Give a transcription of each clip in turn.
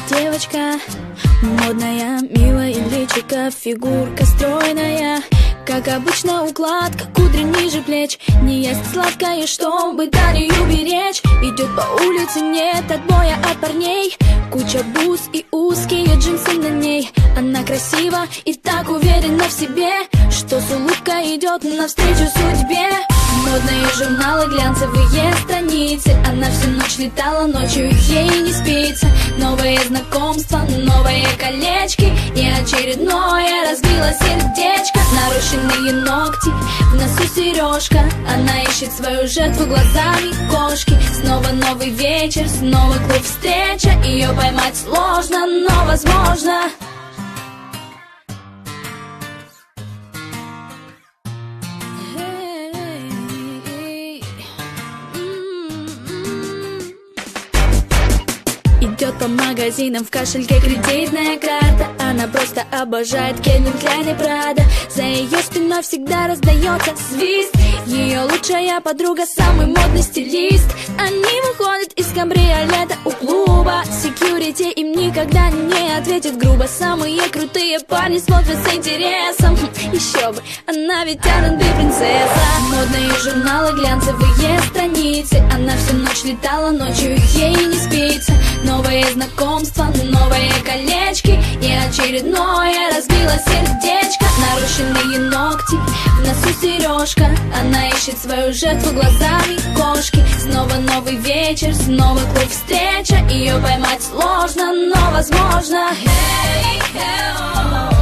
Девочка модная, милая личико, фигурка стройная. Как обычно укладка, кудри ниже плеч. Не есть сладкое, чтобы талию беречь. Идет по улице, нет отбоя от парней. Куча бус и узкие джинсы на ней. Она красива и так уверена в себе, что с улыбкой идет навстречу судьбе. Модные журналы, глянцевые страницы. Она всю ночь летала, ночью ей не спится. Новые знакомства, новые колечки. И очередное разбило сердечко. Нарушенные ногти, в носу сережка. Она ищет свою жертву глазами кошки. Снова новый вечер, снова клуб встреча. Ее поймать сложно, но возможно. Идет по магазинам, в кошельке кредитная карта. Она просто обожает Кельвин Кляйн и Прада. За ее спиной всегда раздается свист. Ее лучшая подруга, самый модный стилист. Они выходят из кабриолета у клуба. Секьюрити им никогда не ответит грубо. Самые крутые парни смотрят с интересом. Еще бы, она ведь R&B принцесса. Модные журналы, глянцевые страницы. Она всю ночь летала, ночью ей не спится. Новые знакомства, новые колечки. И очередное разбило сердечко. Нарушенные ногти, в носу сережка. Она ищет свою жертву глазами кошки. Снова новый вечер, снова клуб встреча. Ее поймать сложно, но возможно. Hey, hey, oh.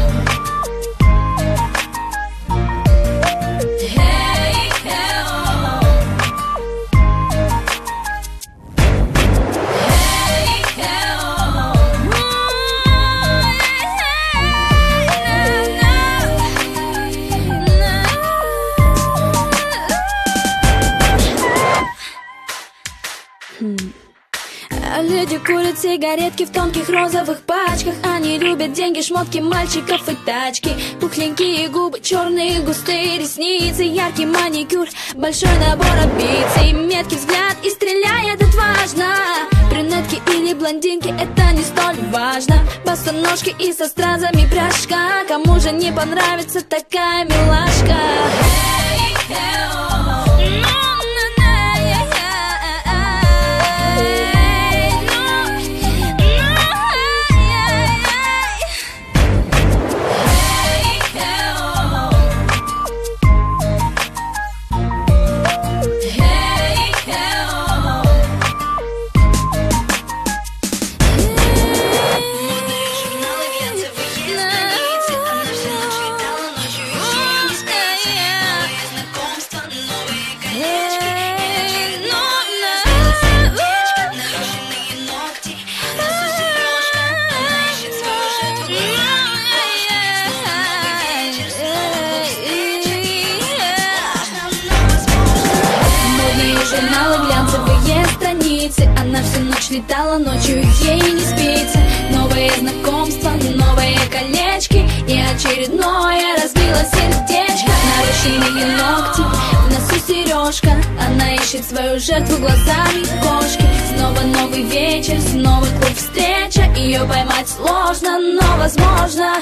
Люди курят сигаретки в тонких розовых пачках. Они любят деньги, шмотки, мальчиков и тачки. Пухленькие губы, черные густые ресницы, яркий маникюр, большой набор амбиций. Меткий взгляд и стреляет отважно. Брюнетки или блондинки, это не столь важно. Босоножки и со стразами пряжка. Кому же не понравится такая милашка? Hey, hey, oh. Журналы, глянцевые страницы. Она всю ночь летала, ночью ей не спится. Новые знакомства, новые колечки. И очередное разбило сердечко. Нарушенные ногти, в носу сережка. Она ищет свою жертву глазами кошки. Снова новый вечер, снова клуб встреча. Ее поймать сложно, но возможно.